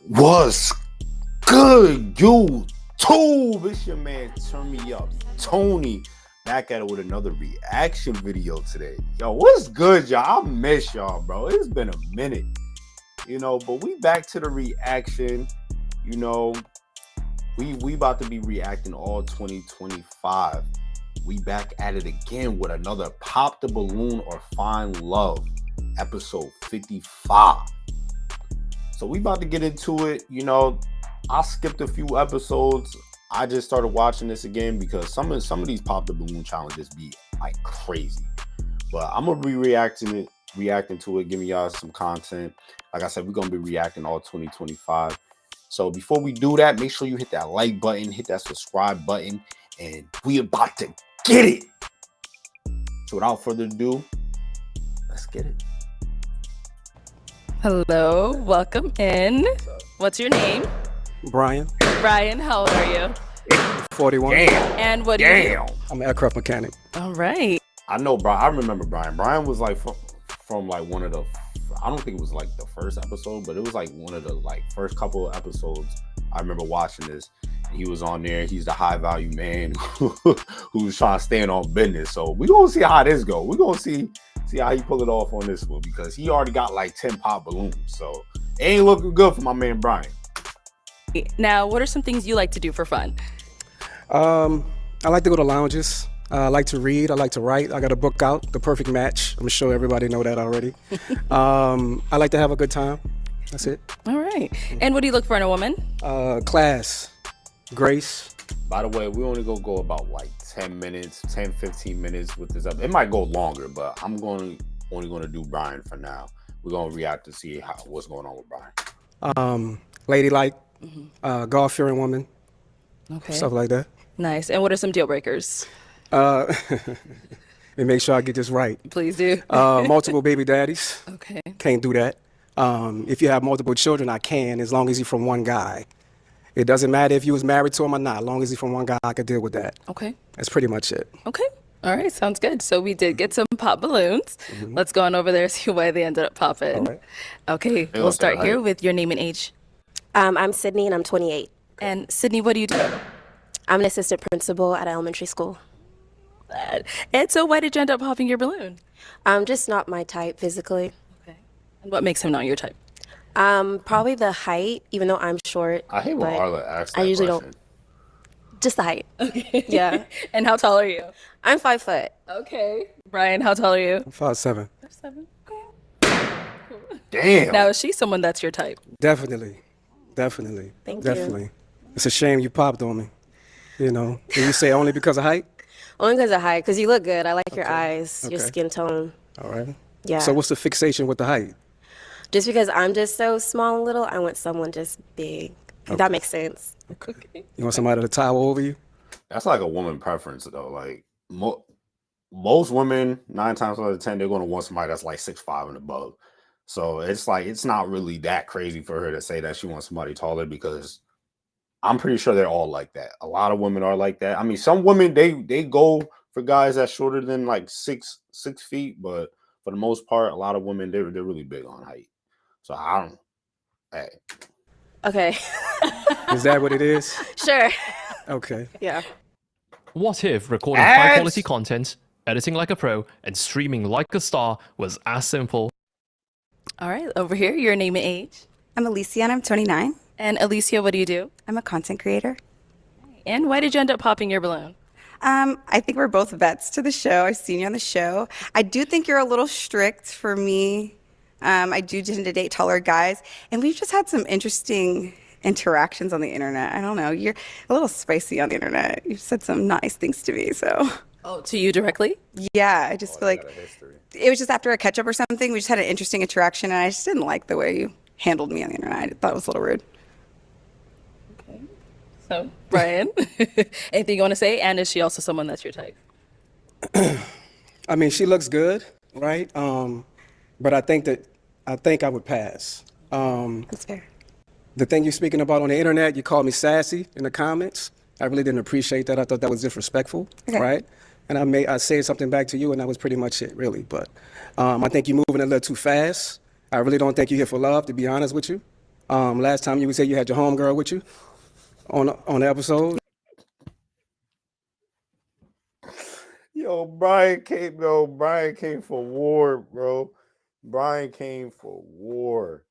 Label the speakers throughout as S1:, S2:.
S1: What's good, YouTube? It's your man, Turn Me Up, Tony, back at it with another reaction video today. Yo, what's good, y'all? I miss y'all, bro. It's been a minute, but we back to the reaction. We about to be reacting all 2025. We back at it again with another Pop the Balloon or Find Love, episode 55. So we about to get into it. I skipped a few episodes. I just started watching this again because some of these Pop the Balloon challenges be like crazy. But I'm gonna be reacting to it, giving y'all some content. Like I said, we're gonna be reacting all 2025. So before we do that, make sure you hit that like button, hit that subscribe button, and we about to get it. So without further ado, let's get it.
S2: Hello, welcome in. What's your name?
S3: Brian.
S2: Brian, how old are you?
S3: 41.
S1: Damn.
S2: And what do you do?
S3: I'm an aircraft mechanic.
S2: All right.
S1: I know Brian. I remember Brian. Brian was like from like one of the, I don't think it was like the first episode, but it was like one of the like first couple of episodes. I remember watching this. He was on there. He's the high value man who's trying to stand on business. So we're gonna see how this goes. We're gonna see how he pull it off on this one because he already got like 10 pop balloons. So it ain't looking good for my man Brian.
S2: Now, what are some things you like to do for fun?
S3: I like to go to lounges. I like to read. I like to write. I got a book out, The Perfect Match. I'm sure everybody know that already. I like to have a good time. That's it.
S2: All right. And what do you look for in a woman?
S3: Class, grace.
S1: By the way, we only gonna go about like 10 minutes, 10, 15 minutes with this up. It might go longer, but I'm only gonna do Brian for now. We're gonna react to see what's going on with Brian.
S3: Ladylike, God-fearing woman,
S2: Okay.
S3: stuff like that.
S2: Nice. And what are some deal breakers?
S3: And make sure I get this right.
S2: Please do.
S3: Multiple baby daddies.
S2: Okay.
S3: Can't do that. If you have multiple children, I can, as long as you're from one guy. It doesn't matter if you was married to him or not. As long as he's from one guy, I could deal with that.
S2: Okay.
S3: That's pretty much it.
S2: Okay. All right. Sounds good. So we did get some pop balloons. Let's go on over there and see why they ended up popping.
S3: All right.
S2: Okay. We'll start here with your name and age.
S4: I'm Sydney, and I'm 28.
S2: And Sydney, what do you do?
S4: I'm an assistant principal at an elementary school.
S2: And so why did you end up popping your balloon?
S4: Just not my type physically.
S2: Okay. And what makes him not your type?
S4: Probably the height, even though I'm short.
S1: I hate when
S4: but
S1: Arla asks that
S4: I usually
S1: question.
S4: don't. Just the height.
S2: Okay.
S4: Yeah.
S2: And how tall are you?
S4: I'm 5 foot.
S2: Okay. Brian, how tall are you?
S3: 5'7".
S2: 7.
S1: Damn.
S2: Now, is she someone that's your type?
S3: Definitely.
S4: Thank you.
S3: Definitely. It's a shame you popped on me. Did you say only because of height?
S4: Only because of height, because you look good. I like your eyes, your
S3: Okay.
S4: skin tone.
S3: All right.
S4: Yeah.
S3: So what's the fixation with the height?
S4: Just because I'm just so small and little, I want someone just big. If that makes sense.
S2: Okay.
S3: You want somebody to tower over you?
S1: That's like a woman preference though. Like most women, 9 times out of 10, they're gonna want somebody that's like 6'5" and above. So it's like it's not really that crazy for her to say that she wants somebody taller because I'm pretty sure they're all like that. A lot of women are like that. I mean, some women they go for guys that's shorter than like 6 feet, but for the most part, a lot of women they're really big on height. So I don't. Hey,
S4: Okay.
S3: Is that what it is?
S4: Sure.
S3: Okay.
S4: Yeah.
S5: What if recording
S1: Ads?
S5: high-quality content, editing like a pro, and streaming like a star was as simple?
S2: All right. Over here, your name and age.
S6: I'm Alicia and I'm 29.
S2: And Alicia, what do you do?
S6: I'm a content creator.
S2: And why did you end up popping your balloon?
S6: I think we're both vets to the show. I've seen you on the show. I do think you're a little strict for me. I do tend to date taller guys, and we've just had some interesting interactions on the internet. I don't know. You're a little spicy on the internet. You've said some nice things to me, so.
S2: Oh, to you directly?
S6: Yeah, I just feel like it was just after a catch-up or something. We just had an interesting interaction, and I just didn't like the way you handled me on the internet. I thought it was a little rude.
S2: Okay. So, Brian, anything you want to say? And is she also someone that's your type?
S3: I mean, she looks good, right? But I think I would pass.
S6: That's fair.
S3: The thing you're speaking about on the internet, you called me sassy in the comments. I really didn't appreciate that. I thought that was disrespectful,
S6: Okay.
S3: right? And I said something back to you, and that was pretty much it, really. But I think you're moving a little too fast. I really don't think you're here for love, to be honest with you. Last time you said you had your homegirl with you on the episode.
S1: Brian came for war, bro. Brian came for war.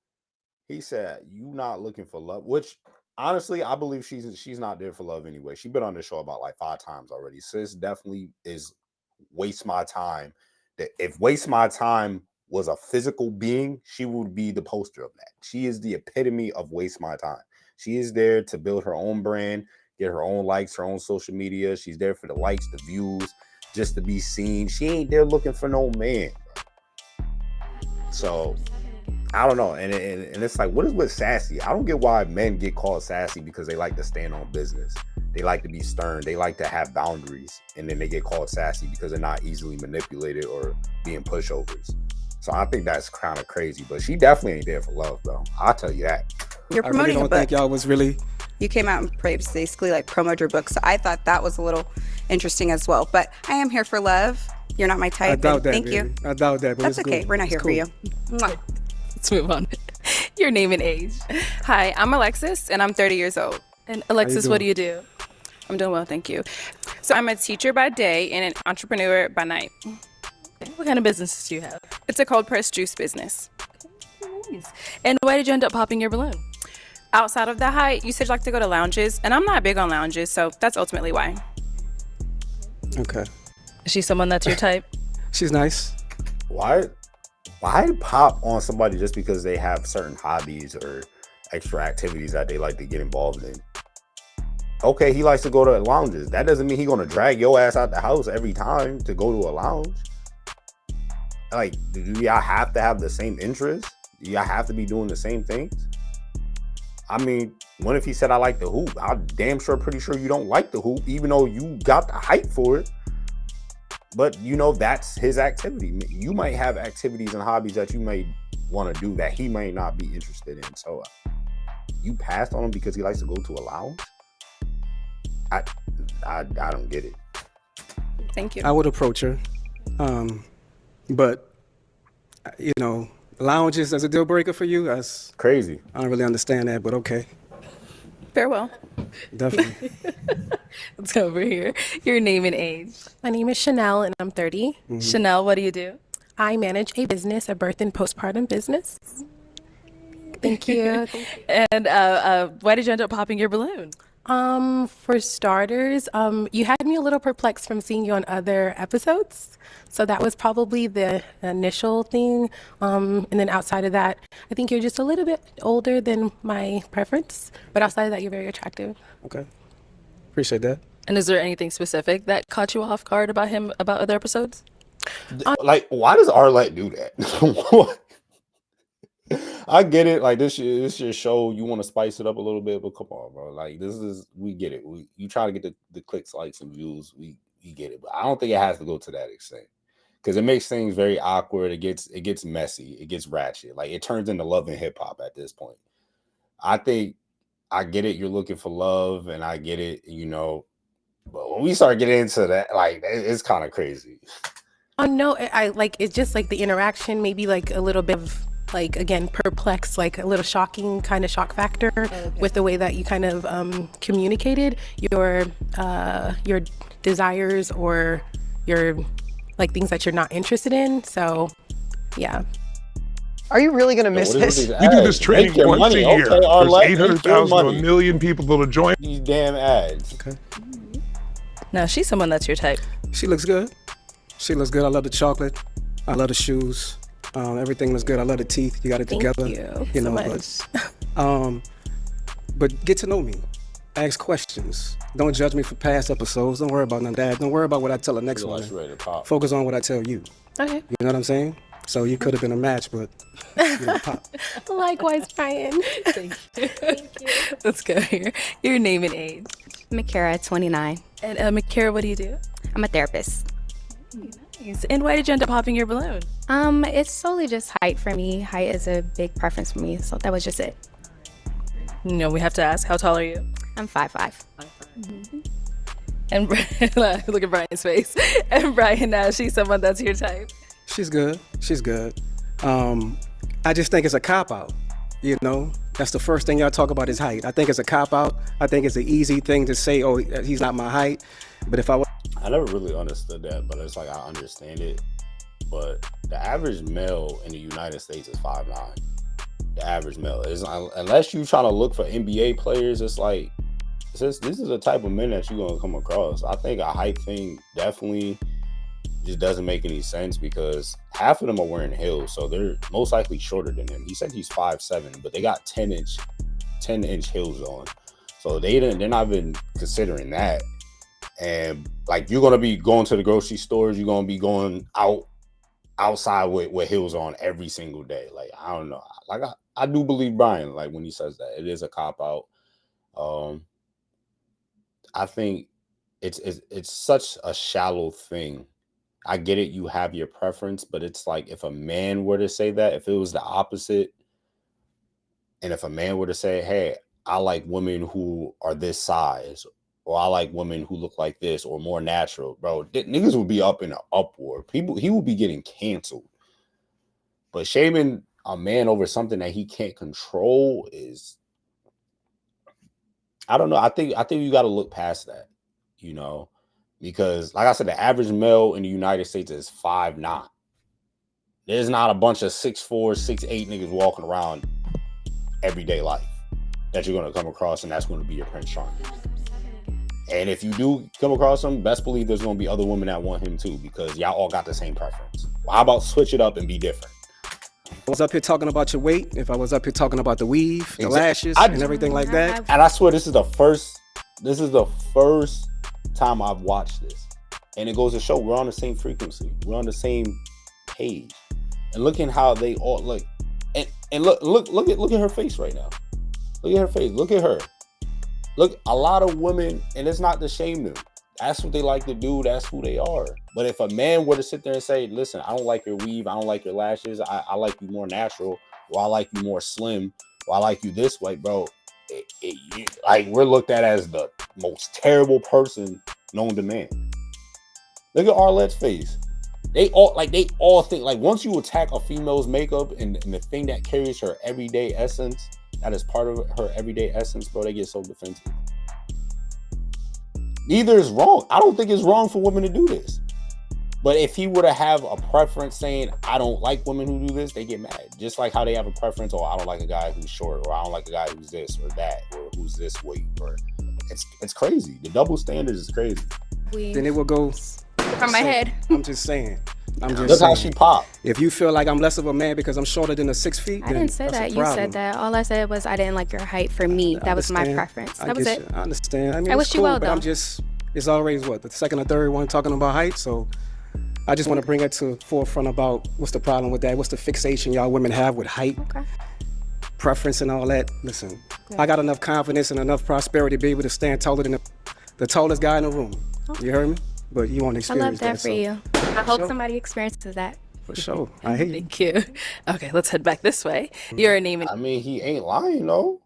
S1: He said, "You not looking for love," which honestly, I believe she's not there for love anyway. She's been on the show about like 5 times already. Sis definitely is waste my time. That if waste my time was a physical being, she would be the poster of that. She is the epitome of waste my time. She is there to build her own brand, get her own likes, her own social media. She's there for the likes, the views, just to be seen. She ain't there looking for no man. So I don't know. And it's like, what is with sassy? I don't get why men get called sassy because they like to stand on business. They like to be stern. They like to have boundaries. And then they get called sassy because they're not easily manipulated or being pushovers. So I think that's kind of crazy. But she definitely ain't there for love, though. I'll tell you that.
S6: You're
S3: I really
S6: promoting
S3: don't
S6: a book.
S3: think y'all was really.
S6: You came out and basically like promoted your book. So I thought that was a little interesting as well. But I am here for love. You're not my type.
S3: I doubt that.
S6: Thank
S3: baby.
S6: you.
S3: I doubt that. But
S6: That's
S3: it's
S6: okay.
S3: cool.
S6: We're not here
S3: It's
S6: for
S3: cool.
S6: you. Mwah.
S2: Let's move on. Your name and age.
S7: Hi, I'm Alexis, and I'm 30 years old.
S2: And Alexis, what do you do?
S7: I'm doing well, thank you. So I'm a teacher by day and an entrepreneur by night.
S2: Okay. What kind of businesses do you have?
S7: It's a cold pressed juice business.
S2: Nice. And why did you end up popping your balloon?
S7: Outside of the height, you said you like to go to lounges, and I'm not big on lounges, so that's ultimately why.
S3: Okay.
S2: Is she someone that's your type?
S3: She's nice.
S1: Why pop on somebody just because they have certain hobbies or extra activities that they like to get involved in? Okay, he likes to go to lounges. That doesn't mean he's gonna drag your ass out the house every time to go to a lounge. Like, do y'all have to have the same interests? Do y'all have to be doing the same things? I mean, what if he said, I like the hoop? I'm damn sure, pretty sure you don't like the hoop, even though you got the hype for it. But, that's his activity. You might have activities and hobbies that you may want to do that he may not be interested in. So you passed on him because he likes to go to a lounge? I don't get it.
S7: Thank you.
S3: I would approach her. But, lounges as a deal breaker for you? That's
S1: Crazy.
S3: I don't really understand that, but okay.
S7: Farewell.
S3: Definitely.
S2: Let's go over here. Your name and age.
S8: My name is Chanel and I'm 30.
S2: Chanel, what do you do?
S8: I manage a business, a birth and postpartum business. Thank you.
S2: And why did you end up popping your balloon?
S8: For starters, you had me a little perplexed from seeing you on other episodes. So that was probably the initial thing. And then outside of that, I think you're just a little bit older than my preference. But outside of that, you're very attractive.
S3: Okay. Appreciate that.
S2: And is there anything specific that caught you off guard about him, about other episodes?
S1: Like, why does Arlette do that? I get it. Like, this your show. You want to spice it up a little bit, but come on, bro. Like, we get it. You try to get the clicks, likes, and views. We get it, but I don't think it has to go to that extent because it makes things very awkward. It gets messy. It gets ratchet. Like, it turns into Love and Hip Hop at this point. I think I get it. You're looking for love, and I get it. But when we start getting into that, like, it's kind of crazy.
S8: Oh no, I like it's just like the interaction, maybe like a little bit of like again perplexed, like a little shocking kind of shock factor with the way that you kind of communicated your desires or your like things that you're not interested in. So yeah.
S9: Are you really going to miss this?
S10: We do this training once a year.
S1: Okay,
S10: There's 800,000 to a million people that'll join.
S1: These damn ads.
S3: Okay.
S2: Now, she's someone that's your type.
S3: She looks good. She looks good. I love the chocolate. I love the shoes. Everything looks good. I love the teeth. You got it together.
S8: Thank you so much.
S3: But get to know me. Ask questions. Don't judge me for past episodes. Don't worry about none of that. Don't worry about what I tell the next
S1: Feel
S3: one.
S1: like she's ready to pop.
S3: Focus on what I tell you.
S8: Okay.
S3: You know what I'm saying? So you could have been a match, but pop.
S8: Likewise, Brian.
S2: Thank you. Let's go here. Your name and age.
S11: Makara, 29.
S2: And Makara, what do you do?
S11: I'm a therapist.
S2: Nice. And why did you end up popping your balloon?
S11: It's solely just height for me. Height is a big preference for me, so that was just it.
S2: We have to ask, how tall are you?
S11: I'm 5'5".
S2: Mm-hmm. And look at Brian's face. And Brian, she's someone that's your type.
S3: She's good. She's good. I just think it's a cop-out, That's the first thing y'all talk about is height. I think it's a cop-out. I think it's an easy thing to say, oh, he's not my height. But if I
S1: never really understood that, but it's like I understand it. But the average male in the United States is 5'9". The average male is, unless you trying to look for NBA players, it's like this is the type of men that you're gonna come across. I think a height thing definitely just doesn't make any sense because half of them are wearing heels, so they're most likely shorter than him. He said he's 5'7", but they got 10-inch heels on, so they're not even considering that. And like you're gonna be going to the grocery stores, you're gonna be going outside with heels on every single day. Like I don't know, like I do believe Brian, like when he says that it is a cop out. I think it's such a shallow thing. I get it, you have your preference, but it's like if a man were to say that, if it was the opposite, and if a man were to say, hey, I like women who are this size, or I like women who look like this, or more natural, bro, niggas would be up in an uproar. He would be getting canceled. But shaming a man over something that he can't control is, I don't know. I think you got to look past that, because like I said, the average male in the United States is 5'9". There's not a bunch of 6'4", 6'8" niggas walking around everyday life that you're going to come across, and that's going to be your Prince Charming. And if you do come across him, best believe there's going to be other women that want him too, because y'all all got the same preference. Well, how about switch it up and be different?
S3: I was up here talking about your weight, if I was up here talking about the weave, the lashes, and everything like that.
S1: And I swear this is the first time I've watched this. And it goes to show we're on the same frequency. We're on the same page. And looking how they all look. And look at her face right now. Look at her face. Look at her. Look, a lot of women, and it's not to shame them. That's what they like to do. That's who they are. But if a man were to sit there and say, listen, I don't like your weave, I don't like your lashes, I like you more natural, or I like you more slim, or I like you this way, bro, like we're looked at as the most terrible person known to man. Look at Arlette's face. They all think, like, once you attack a female's makeup and the thing that carries her everyday essence, that is part of her everyday essence, bro, they get so defensive. Neither is wrong. I don't think it's wrong for women to do this. But if he were to have a preference saying, I don't like women who do this, they get mad. Just like how they have a preference, I don't like a guy who's short, or I don't like a guy who's this or that, or who's this weight, or it's crazy. The double standards is crazy.
S3: Then it will go
S11: from my head.
S3: I'm just saying.
S1: Look how she popped.
S3: If you feel like I'm less of a man because I'm shorter than 6 feet,
S11: I didn't say that. You said that. All I said was I didn't like your height. For me, that was my preference. That was it.
S3: I understand. I mean,
S11: I wish you well,
S3: but
S11: though.
S3: I'm just, it's always the second or third one talking about height. So I just want to bring it to forefront about what's the problem with that. What's the fixation y'all women have with height, preference, and all that. Listen, I got enough confidence and enough prosperity to be able to stand taller than the tallest guy in the room. You heard me? But you want to
S11: I love
S3: experience
S11: that for you. I hope somebody experiences that.
S3: For sure. I hate you.
S2: Thank you. Okay, let's head back this way. Your name and
S1: I mean, he ain't lying though.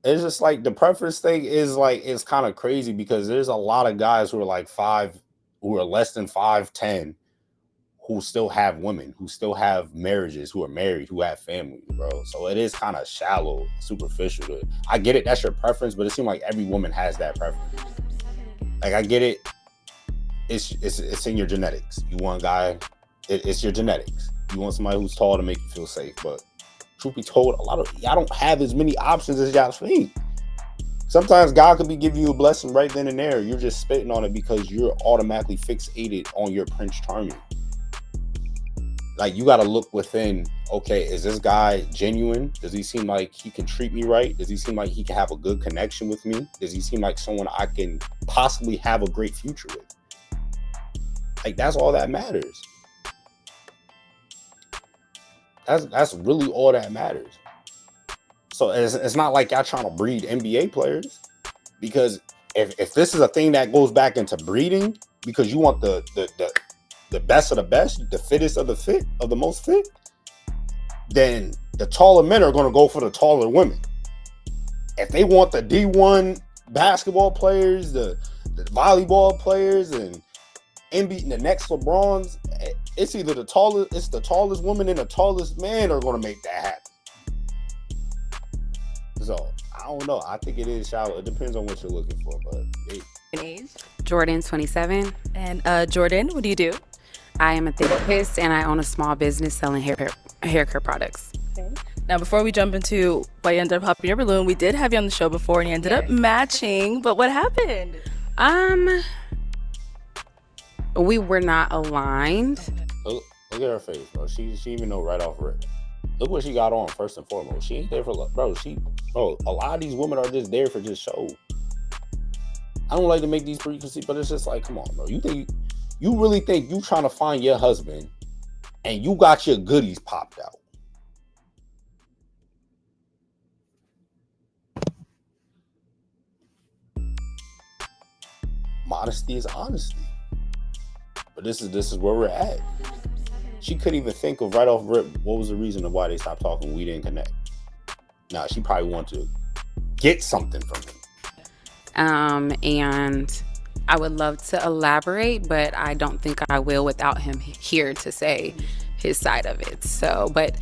S1: It's just like the preference thing is like, it's kind of crazy because there's a lot of guys who are like who are less than 5'10", who still have women, who still have marriages, who are married, who have families, bro. So it is kind of shallow, superficial. I get it, that's your preference, but it seems like every woman has that preference. Like, I get it. It's in your genetics. You want a guy, it's your genetics. You want somebody who's tall to make you feel safe. But truth be told, a lot of y'all don't have as many options as y'all think. Sometimes God could be giving you a blessing right then and there. You're just spitting on it because you're automatically fixated on your Prince Charming. Like, you got to look within. Okay, is this guy genuine? Does he seem like he can treat me right? Does he seem like he can have a good connection with me? Does he seem like someone I can possibly have a great future with? Like, that's all that matters. That's really all that matters. So it's not like y'all trying to breed NBA players, because if this is a thing that goes back into breeding, because you want the best of the best, the fittest of the fit, of the most fit, then the taller men are going to go for the taller women. If they want the D1 basketball players, the volleyball players, and the next LeBrons, it's either the tallest woman and the tallest man are going to make that happen. So I don't know. I think it is shallow. It depends on what you're looking for, but
S2: Age.
S12: Jordan, 27.
S2: And Jordan, what do you do?
S12: I am a therapist and I own a small business selling hair care products.
S2: Okay. Now, before we jump into why you ended up popping your balloon, we did have you on the show before and you ended up matching, but what happened?
S12: We were not aligned.
S1: look at her face, bro. She even know right off rip. Look what she got on first and foremost. She ain't there for love, bro. A lot of these women are just there for just show. I don't like to make these preconceived, but it's just like, come on, bro. You really think you trying to find your husband and you got your goodies popped out? Modesty is honesty. But this is where we're at. She couldn't even think of right off rip what was the reason of why they stopped talking. We didn't connect. Now she probably wanted to get something from him.
S12: And I would love to elaborate, but I don't think I will without him here to say his side of it. So, but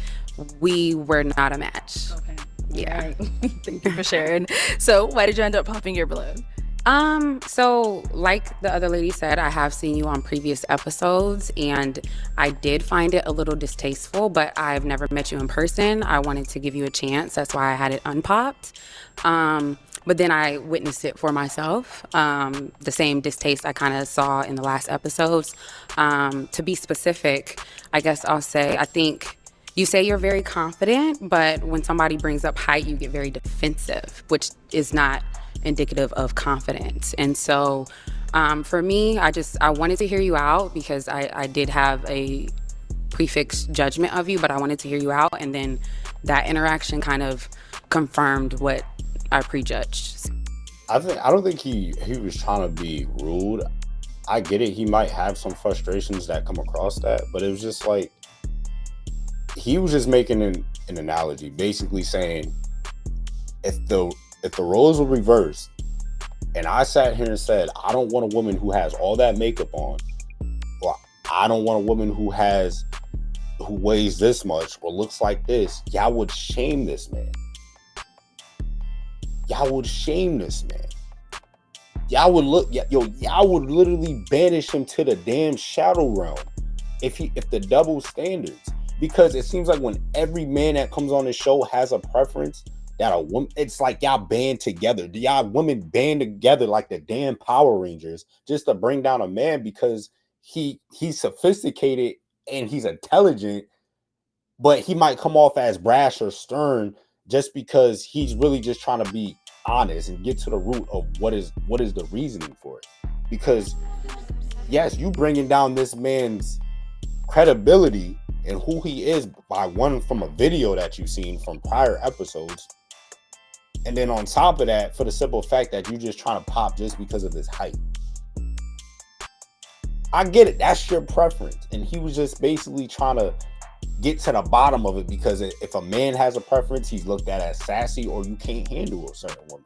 S12: we were not a match.
S2: Okay.
S12: Yeah.
S2: All right. Thank you for sharing. So why did you end up popping your balloon?
S12: So like the other lady said, I have seen you on previous episodes and I did find it a little distasteful, but I've never met you in person. I wanted to give you a chance. That's why I had it unpopped. But then I witnessed it for myself. The same distaste I kind of saw in the last episodes. To be specific, I guess I'll say, I think you say you're very confident, but when somebody brings up height, you get very defensive, which is not indicative of confidence. And so for me, I wanted to hear you out because I did have a prefix judgment of you, but I wanted to hear you out. And then that interaction kind of confirmed what I prejudged.
S1: I don't think he was trying to be rude. I get it. He might have some frustrations that come across that, but it was just like, he was just making an analogy, basically saying, if the roles were reversed and I sat here and said, I don't want a woman who has all that makeup on, or I don't want a woman who weighs this much or looks like this, y'all would shame this man. Y'all would shame this man. Y'all would literally banish him to the damn shadow realm if the double standards. Because it seems like when every man that comes on the show has a preference that a woman, it's like y'all band together. Y'all women band together like the damn Power Rangers just to bring down a man because he's sophisticated and he's intelligent, but he might come off as brash or stern just because he's really just trying to be honest and get to the root of what is the reasoning for it. Because yes, you bringing down this man's credibility and who he is by one from a video that you've seen from prior episodes, and then on top of that, for the simple fact that you just trying to pop just because of his height. I get it, that's your preference, and he was just basically trying to get to the bottom of it, because if a man has a preference, he's looked at as sassy or you can't handle a certain woman.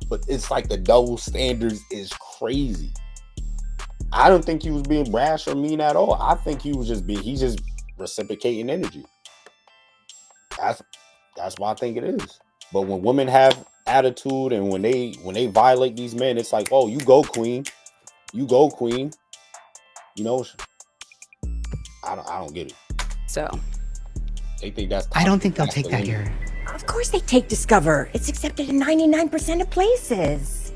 S1: But it's like the double standards is crazy. I don't think he was being brash or mean at all. I think he was he's just reciprocating energy. That's why I think it is. But when women have attitude and when they violate these men, it's like, oh, you go queen, you know, I don't get it.
S12: So
S1: they think that's
S13: I don't think they'll take that here.
S14: Of course they take Discover. It's accepted in 99% of places.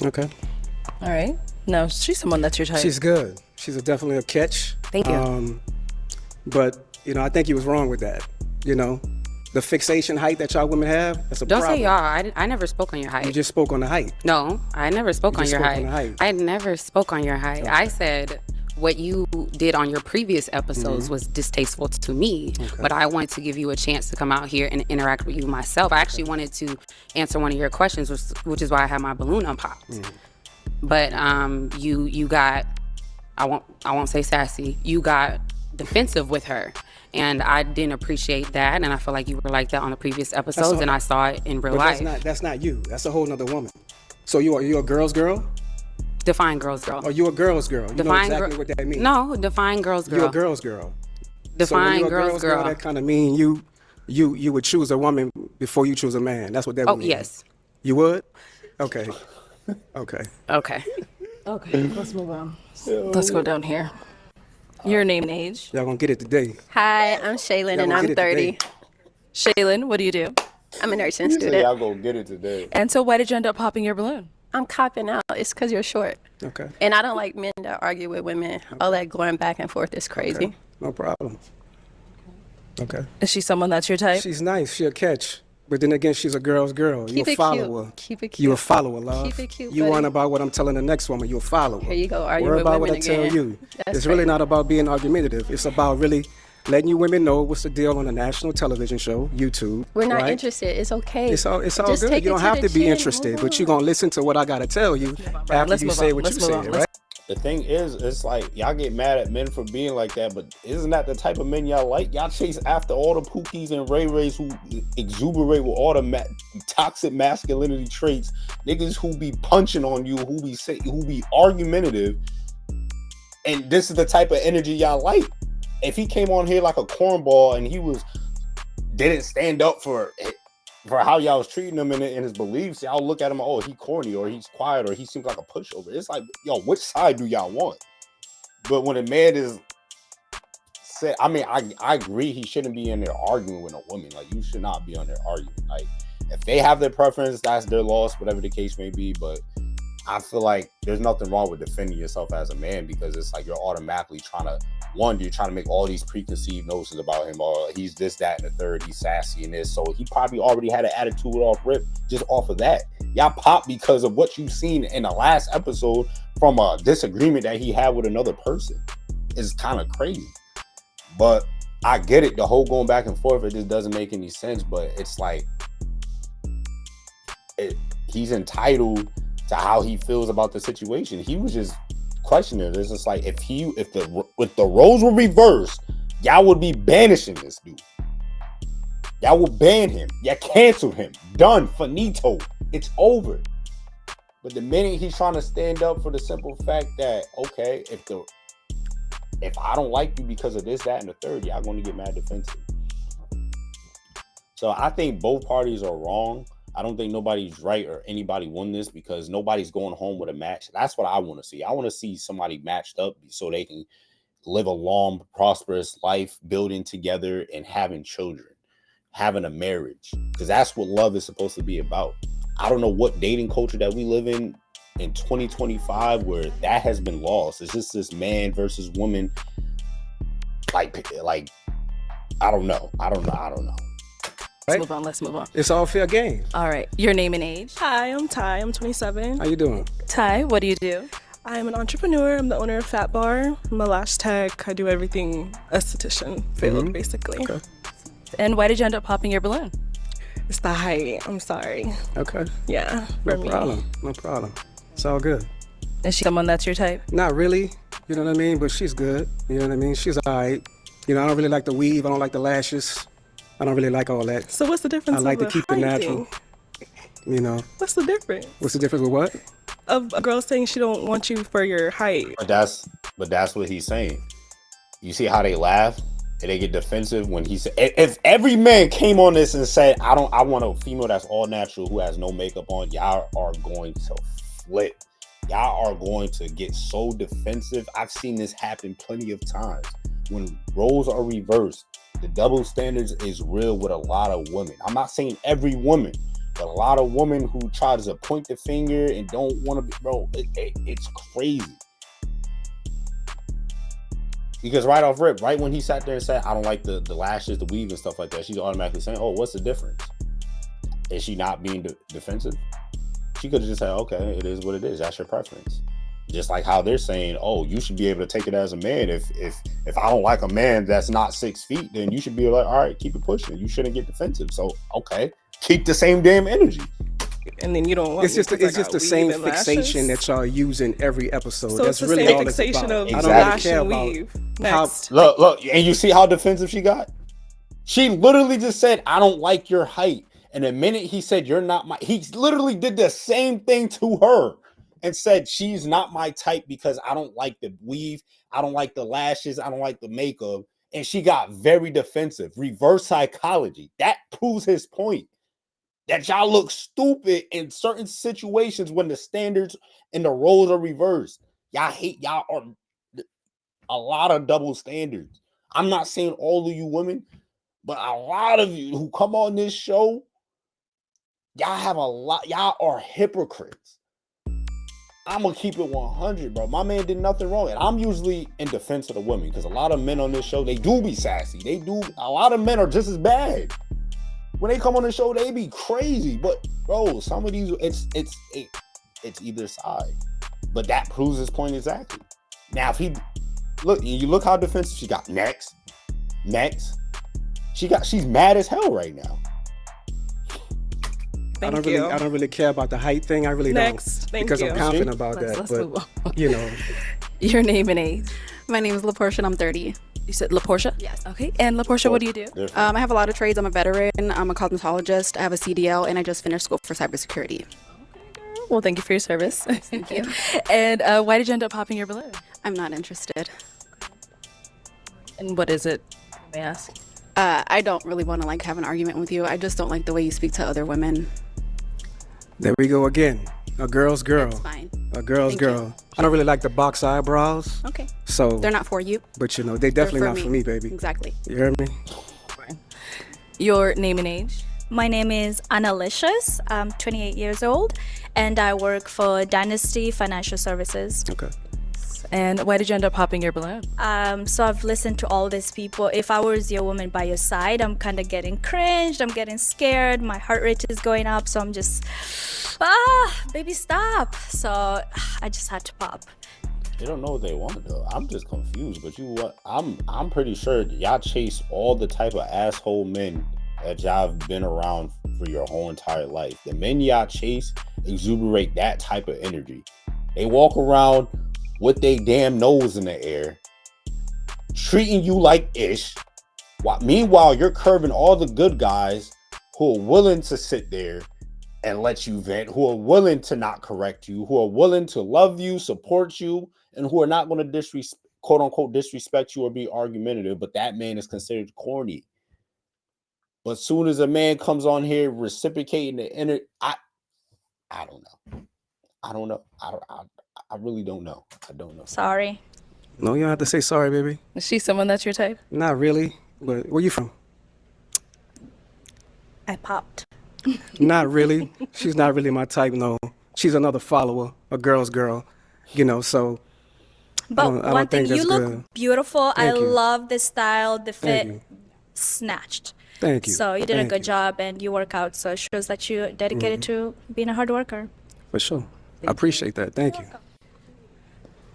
S3: Okay.
S2: All right. No, she's someone that's your type.
S3: She's good. She's definitely a catch.
S12: Thank you.
S3: But, I think he was wrong with that. The fixation height that y'all women have, that's a
S12: Don't
S3: problem.
S12: say y'all. I never spoke on your height.
S3: You just spoke on the height.
S12: No, I never spoke on your height.
S3: On the height.
S12: I never spoke on your height. Okay. I said what you did on your previous episodes was distasteful to me, but I wanted to give you a chance to come out here and interact with you myself. I actually wanted to answer one of your questions, which is why I had my balloon unpopped. But you got, I won't say sassy, you got defensive with her. And I didn't appreciate that, and I feel like you were like that on the previous episodes, and I saw it in real life.
S3: That's not you. That's a whole nother woman. So you're a girl's girl?
S12: Define girl's girl.
S3: Or you a girl's girl? You know exactly what that means.
S12: No, define girl's girl.
S3: You're a girl's girl.
S12: Define
S3: so
S12: girl's girl.
S3: That kind of mean you would choose a woman before you choose a man. That's what that
S12: Oh,
S3: would mean.
S12: yes.
S3: You would? Okay. Okay.
S12: Okay.
S2: Okay, let's move on. Let's go down here. Your name and age.
S3: Y'all gonna get it today.
S4: Hi, I'm Shaylin,
S3: Y'all
S4: and
S3: gonna
S4: I'm
S3: get it
S4: 30.
S3: today.
S2: Shaylin, what do you do?
S4: I'm a nursing
S1: You say
S4: student.
S1: y'all gonna get it today.
S2: And so why did you end up popping your balloon?
S4: I'm copping out. It's because you're short.
S3: Okay.
S4: And I don't like men that argue with women. All that going back and forth is crazy.
S3: Okay. No problem. Okay.
S2: Is she someone that's your type?
S3: She's nice. She'll catch. But then again, she's a girl's girl.
S4: Keep
S3: You're a
S4: it
S3: follower.
S4: cute. Keep it
S3: You a
S4: cute.
S3: follower, love.
S4: Keep it cute,
S3: You
S4: buddy.
S3: want about what I'm telling the next woman. You're a follower.
S4: Here you go, argue
S3: Worry
S4: with
S3: about what I
S4: women
S3: tell
S4: again.
S3: you.
S4: That's
S3: It's really
S4: crazy.
S3: not about being argumentative. It's about really letting you women know what's the deal on a national television show, YouTube.
S4: We're not
S3: right?
S4: interested. It's okay.
S3: It's all
S4: Just
S3: good.
S4: take
S3: You
S4: it
S3: don't have
S4: the
S3: to be
S4: chin,
S3: interested,
S4: move
S3: but you're
S4: on.
S3: gonna listen to what I gotta tell you after
S2: Let's
S3: you
S2: move
S3: say
S2: on.
S3: what
S2: Let's
S3: you
S2: move on.
S3: said, right?
S1: The thing is, it's like y'all get mad at men for being like that, but isn't that the type of men y'all like? Y'all chase after all the Pookies and Ray Rays who exuberate with all the toxic masculinity traits, niggas who be punching on you, who be argumentative, and this is the type of energy y'all like. If he came on here like a cornball and he didn't stand up for how y'all was treating him in his beliefs, y'all look at him, oh, he corny, or he's quiet, or he seems like a pushover. It's like, yo, which side do y'all want? But when a man is said, I mean, I agree he shouldn't be in there arguing with a woman. Like, you should not be on there arguing. Like, if they have their preference, that's their loss, whatever the case may be. But I feel like there's nothing wrong with defending yourself as a man, because it's like you're automatically you're trying to make all these preconceived notions about him, or he's this, that, and the third, he's sassy in this. So he probably already had an attitude off rip just off of that. Y'all pop because of what you've seen in the last episode from a disagreement that he had with another person. It's kind of crazy. But I get it. The whole going back and forth, it just doesn't make any sense. But it's like he's entitled to how he feels about the situation. He was just questioning it. It's just like if the roles were reversed, y'all would be banishing this dude. Y'all would ban him. Y'all canceled him. Done. Finito. It's over. But the minute he's trying to stand up for the simple fact that, okay, if I don't like you because of this, that, and the third, y'all going to get mad defensive. So I think both parties are wrong. I don't think nobody's right or anybody won this, because nobody's going home with a match. That's what I want to see. I want to see somebody matched up so they can live a long, prosperous life, building together and having children, having a marriage, because that's what love is supposed to be about. I don't know what dating culture that we live in 2025 where that has been lost. It's just this man versus woman. Like I don't know.
S2: Let's move on.
S3: It's all fair game.
S2: All right. Your name and age.
S13: Hi, I'm Ty. I'm 27.
S3: How you doing?
S2: Ty, what do you do?
S13: I'm an entrepreneur. I'm the owner of Fat Bar. I'm a lash tech. I do everything esthetician field, basically.
S3: Okay.
S2: And why did you end up popping your balloon?
S13: It's the height. I'm sorry.
S3: Okay.
S13: Yeah.
S3: No problem. No problem. It's all good.
S2: Is she someone that's your type?
S3: Not really. You know what I mean? But she's good. You know what I mean? She's all right. You know, I don't really like the weave. I don't like the lashes. I don't really like all that.
S13: So what's the difference?
S3: I like to
S13: of
S3: keep it
S13: height
S3: natural.
S13: thing?
S3: You know.
S13: What's the difference?
S3: What's the difference with what?
S13: Of a girl saying she don't want you for your height.
S1: But that's what he's saying. You see how they laugh and they get defensive when he said, if every man came on this and said, I want a female that's all natural who has no makeup on, y'all are going to flip. Y'all are going to get so defensive. I've seen this happen plenty of times. When roles are reversed, the double standards is real with a lot of women. I'm not saying every woman, but a lot of women who try to point the finger and don't want to be, bro, it's crazy. Because right off rip, right when he sat there and said, I don't like the lashes, the weave and stuff like that, she's automatically saying, oh, what's the difference? Is she not being defensive? She could have just said, okay, it is what it is. That's your preference. Just like how they're saying, oh, you should be able to take it as a man. If I don't like a man that's not 6 feet, then you should be like, all right, keep it pushing. You shouldn't get defensive. So, okay, keep the same damn energy.
S13: And then you don't want
S3: It's just the same fixation that y'all use in every episode.
S13: So
S3: That's
S13: it's the
S3: really
S13: same
S3: all it's
S13: fixation
S3: about.
S13: of
S3: I don't
S13: lash
S3: really care
S13: and
S3: about
S13: weave.
S3: how.
S13: Next.
S1: Look, and you see how defensive she got? She literally just said, I don't like your height. And the minute he said, you're not my, he literally did the same thing to her and said, she's not my type because I don't like the weave. I don't like the lashes. I don't like the makeup. And she got very defensive. Reverse psychology. That proves his point. that y'all look stupid in certain situations when the standards and the roles are reversed. Y'all are a lot of double standards. I'm not saying all of you women, but a lot of you who come on this show, y'all are hypocrites. I'm gonna keep it 100, bro. My man did nothing wrong, and I'm usually in defense of the women because a lot of men on this show, they do be sassy. A lot of men are just as bad. When they come on the show, they be crazy. But bro, some of these, it's either side. But that proves his point exactly. Now, if you look how defensive she got. Next. She's mad as hell right now.
S3: I don't really care about the height thing. I really don't. Because I'm confident about
S2: Let's
S3: that.
S2: move on.
S3: But you know.
S2: Your name and age.
S15: My name is LaPortia and I'm 30.
S2: You said LaPortia?
S15: Yes.
S2: Okay. And LaPortia, what do you do?
S15: I have a lot of trades. I'm a veteran. I'm a cosmetologist. I have a CDL and I just finished school for cybersecurity.
S2: Well, thank you for your service.
S15: Thank you.
S2: And why did you end up popping your balloon?
S15: I'm not interested.
S2: And what is it, may I ask?
S15: I don't really want to have an argument with you. I just don't like the way you speak to other women.
S3: There we go again. A girl's girl.
S15: It's fine.
S3: A girl's
S15: Thank
S3: girl.
S15: you.
S3: I don't really like the box eyebrows.
S15: Okay.
S3: So
S15: they're not for you.
S3: But you know, they definitely not for me, baby.
S15: Exactly.
S3: You hear me?
S2: Your name and age?
S16: My name is Annalicious. I'm 28 years old, and I work for Dynasty Financial Services.
S3: Okay.
S2: And why did you end up popping your balloon?
S16: So I've listened to all these people. If I was your woman by your side, I'm kind of getting cringed. I'm getting scared. My heart rate is going up. So I'm just, baby, stop. So I just had to pop.
S1: They don't know what they want though. I'm just confused. But I'm pretty sure y'all chase all the type of asshole men that y'all have been around for your whole entire life. The men y'all chase exuberate that type of energy. They walk around with their damn nose in the air, treating you like ish. Meanwhile, you're curving all the good guys who are willing to sit there and let you vent, who are willing to not correct you, who are willing to love you, support you, and who are not going to quote unquote disrespect you or be argumentative. But that man is considered corny. But soon as a man comes on here reciprocating the inner, I don't know. I really don't know. I don't know.
S16: Sorry.
S3: No, you don't have to say sorry, baby.
S2: Is she someone that's your type?
S3: Not really. But where you from?
S16: I popped.
S3: Not really. She's not really my type, no. She's another follower, a girl's girl, you know, so.
S16: But
S3: I
S16: one
S3: don't
S16: thing,
S3: think
S16: you
S3: that's
S16: look
S3: good.
S16: beautiful.
S3: Thank
S16: I
S3: you.
S16: love the style, the
S3: Thank
S16: fit,
S3: you.
S16: snatched.
S3: Thank you.
S16: So you did a
S3: Thank
S16: good
S3: you.
S16: job and you work out. So it shows that you're dedicated to being a hard worker.
S3: For sure. I appreciate that. Thank you.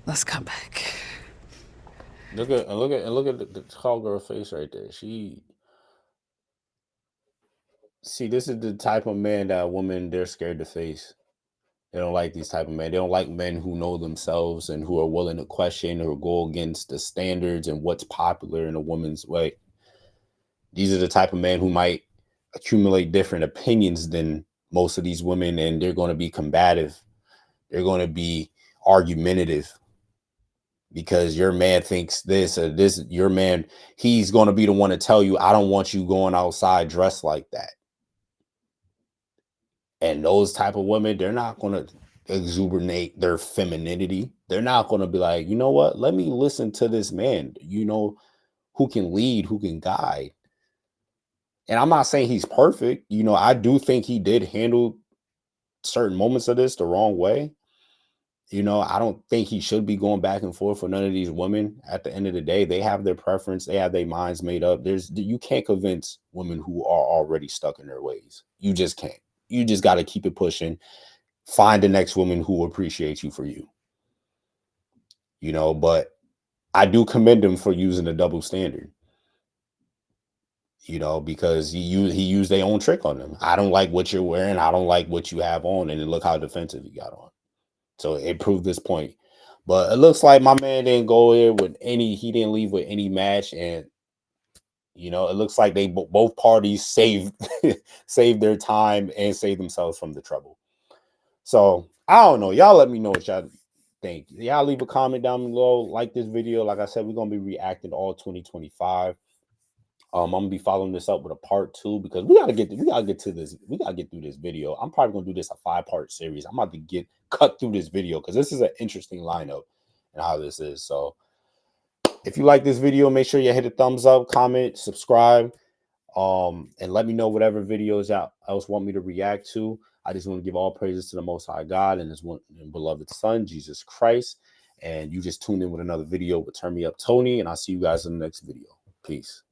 S2: Let's come back.
S1: Look at the tall girl face right there. This is the type of man that women they're scared to face. They don't like these type of men. They don't like men who know themselves and who are willing to question or go against the standards and what's popular in a woman's way. These are the type of men who might accumulate different opinions than most of these women, and they're going to be combative. They're going to be argumentative because your man thinks this or this. Your man, he's going to be the one to tell you, I don't want you going outside dressed like that. And those type of women, they're not going to exuberate their femininity. They're not going to be like, you know what? Let me listen to this man, who can lead, who can guide. And I'm not saying he's perfect. I do think he did handle certain moments of this the wrong way. I don't think he should be going back and forth with none of these women. At the end of the day, they have their preference. They have their minds made up. You can't convince women who are already stuck in their ways. You just can't. You just got to keep it pushing. Find the next woman who appreciates you for you. But I do commend him for using a double standard. Because he used their own trick on them. I don't like what you're wearing. I don't like what you have on. And look how defensive he got on. So it proved this point. But it looks like my man didn't go there he didn't leave with any match. And, it looks like they both parties saved their time and saved themselves from the trouble. So I don't know. Y'all let me know what y'all think. Y'all leave a comment down below. Like this video. Like I said, we're going to be reacting to all 2025. I'm gonna be following this up with a part 2 because we gotta get through this video. I'm probably gonna do this a 5-part series. I'm about to cut through this video because this is an interesting lineup and how this is. So if you like this video, make sure you hit a thumbs up, comment, subscribe, and let me know whatever videos else want me to react to. I just want to give all praises to the Most High God and His one and beloved Son, Jesus Christ. And you just tuned in with another video with Turn Me Up Tony, and I'll see you guys in the next video. Peace.